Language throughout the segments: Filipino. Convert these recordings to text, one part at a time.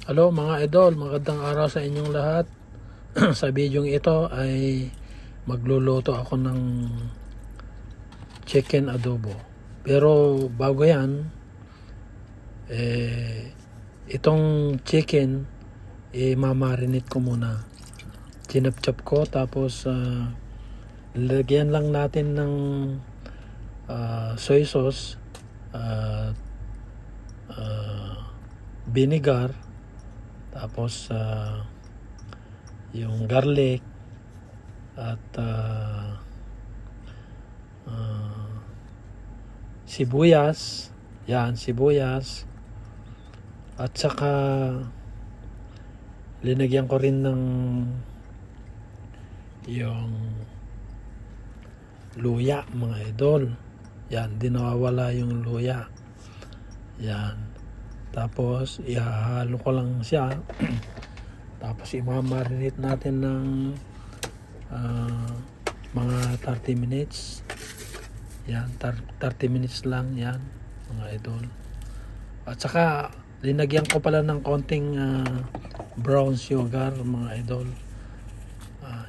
Hello mga idol, magandang araw sa inyong lahat. Sa video ito ay magluluto ako ng chicken adobo. Pero bago yan, itong chicken, mamarinate ko muna. Chinap-chop ko tapos lagyan lang natin ng soy sauce, vinegar, tapos yung garlic at sibuyas, yan, sibuyas, at saka linagyan ko rin ng yung luya mga idol. Yan, di nawawala yung luya. Yan. Tapos ihahalo ko lang siya. Tapos imamarinate natin ng mga 30 minutes. Yan, 30 minutes lang yan mga idol. At saka linagyan ko pala ng konting brown sugar mga idol.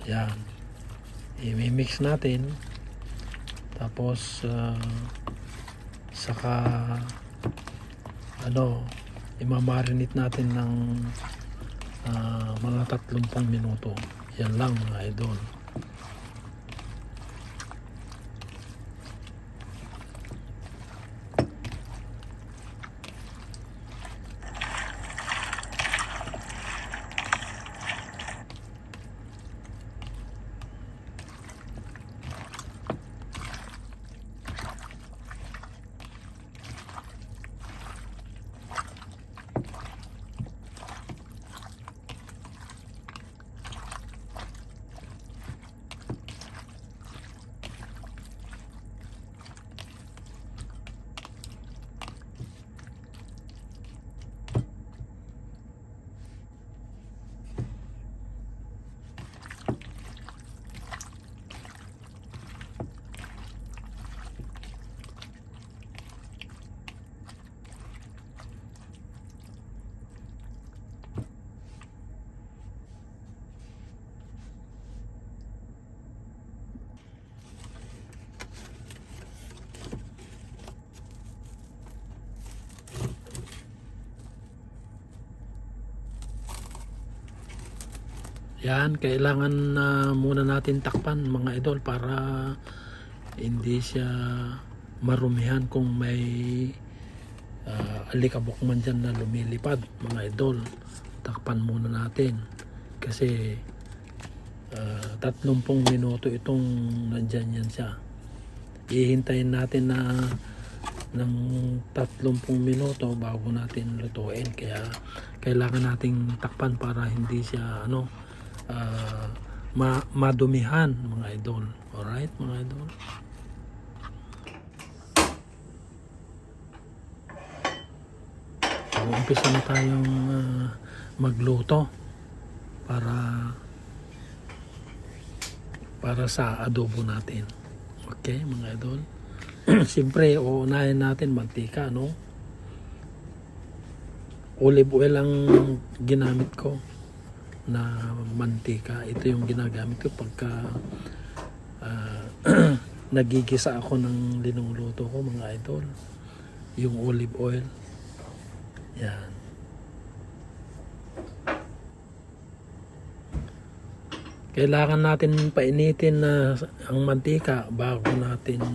Yan. I-mix natin. Tapos saka imamarinate natin ng mga 30 minuto. Yan lang mga idol. Yan, kailangan muna natin takpan mga idol para hindi siya marumihan kung may alikabok man dyan na lumilipad mga idol. Takpan muna natin kasi 30 minuto itong nandyan yan siya. Ihintayin natin na ng 30 minuto bago natin lutuin, kaya kailangan nating takpan para hindi siya madumihan mga idol. Alright mga idol. So, umpisa na tayong magluto para sa adobo natin. Okay mga idol. Siyempre uunahin natin mantika, no? Olive oil ang ginamit ko na mantika. Ito yung ginagamit ko pagka nagigisa ako ng linuluto ko mga idol. Yung olive oil. Yan. Kailangan natin painitin na ang mantika bago natin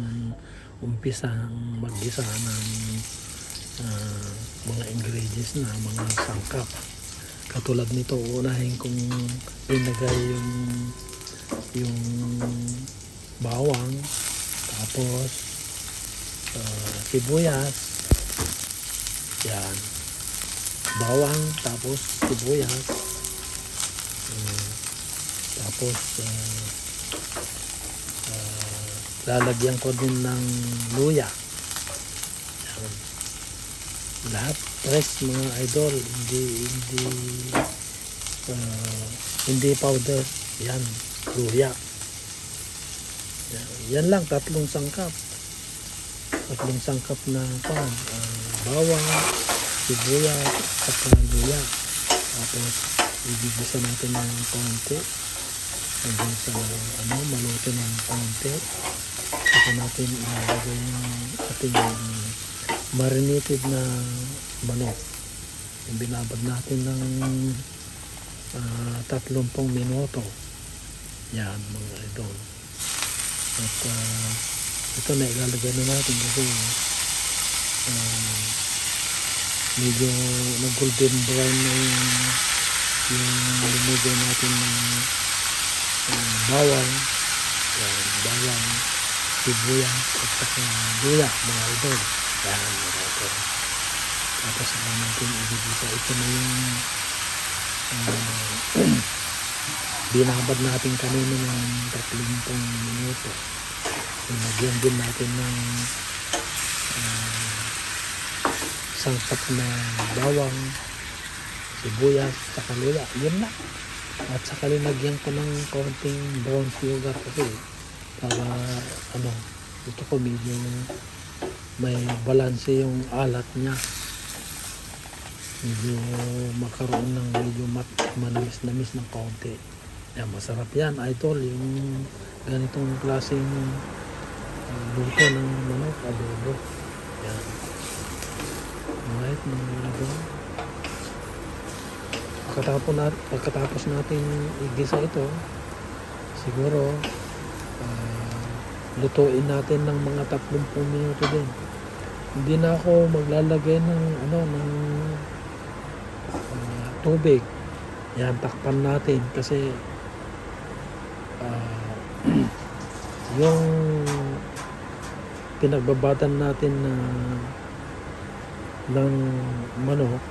umpisa maggisa ng mga ingredients na mga sangkap. Katulad nito, unahin kong ilagay yung bawang, tapos sibuyas. Yan. Bawang, tapos sibuyas. Tapos lalagyan ko din ng luya. Yan. Lahat fresh mga idol, hindi powder. Yan, luya. Yan lang, 3 sangkap na bawang, sibuyas at luya. Tapos igigisa natin ng konti hanggang sa maluto ng konti. Saka natin ilalagay yung ating marinated na manok. Yung binabad natin ng 30 minuto. Yan mga idol. At ito na ilalagay na natin kasi medyo nag-golden brown na yung lumagay natin ng bawang. Yan, bawang, sibuyas at saka luya mga idol. Yan mga idol. Tapos saka natin ibigisa. Ito na yung binabad natin kanina ng 30 minuto. Lagyan din natin ng sangkap na bawang, sibuyas, saka luya. Yun na. At saka linagyan ko ng konting brown sugar kasi para ito ko medyo may balanse yung alat niya. Medyo makaroon ng medyo manamis-namis ng konti. Yan, masarap yan, idol, yung ganitong klaseng luto ng manok, adobo. Yan. Alright, mga idol. Pagkatapos natin igisa ito, siguro lutuin natin ng mga 30 minuto din. Hindi na ako maglalagay ng tubig. Yan, takpan natin kasi yung pinagbabatan natin ng manok,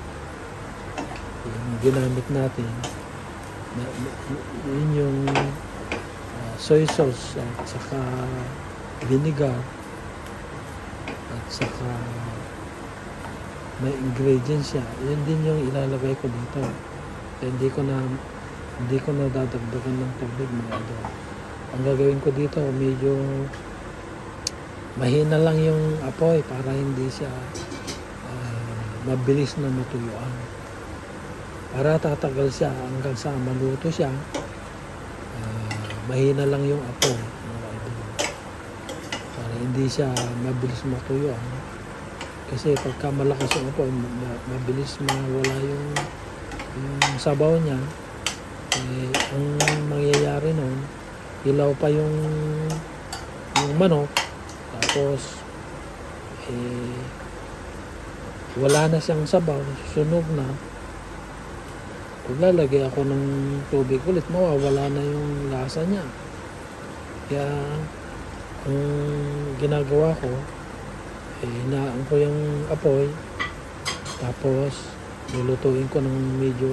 yung ginamit natin, yun yung soy sauce at saka vinegar at saka may ingredients siya. Yun din yung ilalagay ko dito. Kaya hindi ko na dadagdagan ng tubig mga idol. Ang gagawin ko dito, medyo mahina lang yung apoy para hindi siya mabilis na matuyuan. Para tatagal siya hanggang sa maluto siya, mahina lang yung apoy mga idol. Para hindi siya mabilis matuyuan. Kasi pagka malakas yung apoy, mabilis mawala yung sabaw niya. Ang mangyayari nun, ilaw pa yung manok, tapos wala na siyang sabaw, susunog na. Kung lalagay ako ng tubig ulit, mawawala na yung lasa niya. Kaya ang ginagawa ko, hinaan ko yung apoy, tapos lulutuin ko ng medyo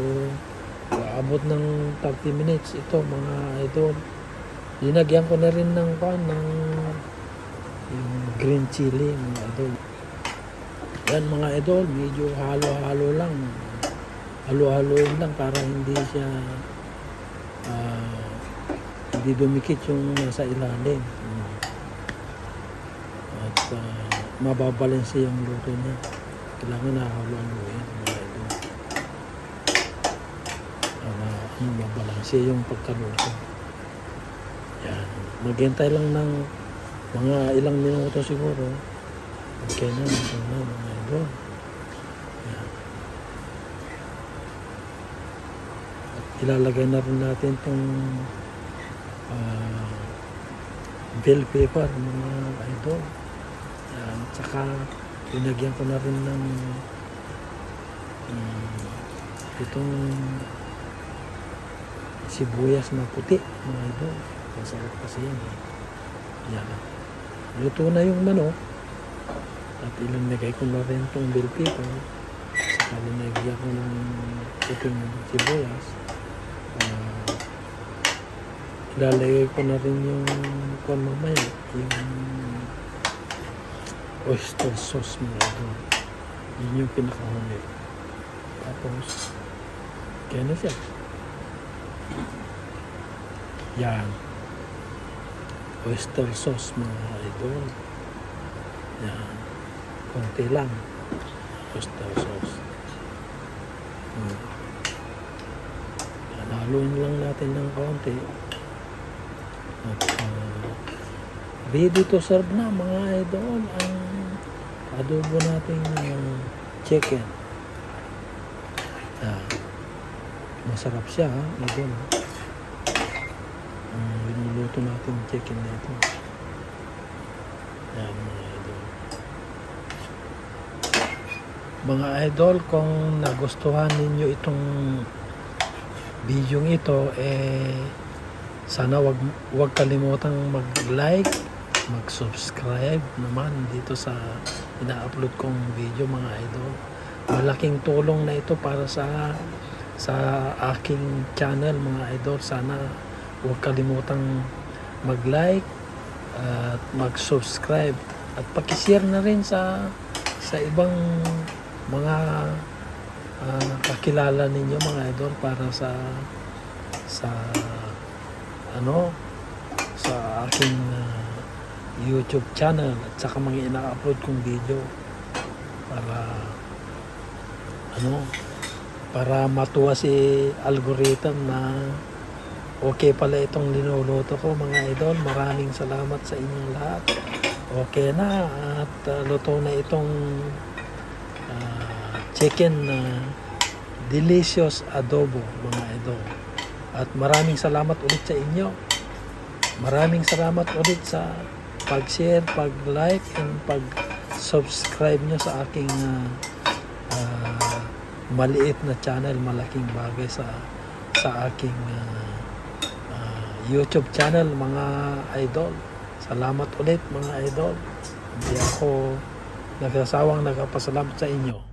abot ng 30 minutes. Ito mga idol, linagyan ko na rin ng yung green chili mga idol. Yan mga idol, medyo halo-halo lang, halo-haloin lang para hindi siya hindi dumikit yung nasa ilalim at mababalanse yung luto niya. Kailangan na halo-haloin mga idol para mababalanse yung pagkaluto. Yan, maghintay lang ng mga ilang minuto siguro. Okay na, ito na mga idol. Yan. At ilalagay na rin natin itong bell pepper mga idol. Yan. Tsaka pinagyan ko na rin ng itong sibuyas na puti mga idol. Masarap kasi yan. Yan. Luto na yung manok. At ilalagay ko na rin itong bell pepper. Saka linagyan ko ng puting sibuyas. Ilalagay ko na rin yung mamaya, yung oyster sauce mga idol. Yun yung pinakahuli. Tapos, kaya na siya. Yan. Oyster sauce mga idol. Yan. Konti lang. Oyster sauce. haluin lang natin ng kaunti. At ready to serve na mga idol ang adobo nating chicken. Masarap siya ha, idol. Ang binuluto natin chicken na ito. Yan mga idol. Mga idol, kung nagustuhan ninyo itong video ito, sana wag kalimutang mag-like, mag-subscribe naman dito sa ina-upload kong video mga idol. Malaking tulong na ito para sa aking channel mga idol. Sana wag kalimutang mag-like at mag-subscribe at paki-share na rin sa ibang mga kakilala ninyo mga idol para sa aking YouTube channel at saka mga ina-upload kong video para matuwa si algorithm na okay pala itong linuluto ko mga idol. Maraming salamat sa inyong lahat. Okay na at luto na itong chicken delicious adobo mga idol. At maraming salamat ulit sa inyo. Maraming salamat ulit sa pag-share, pag-like, and pag-subscribe nyo sa aking maliit na channel. Malaking bagay sa aking YouTube channel mga idol. Salamat ulit mga idol. Hindi ako nagsasawang nagpapasalamat sa inyo.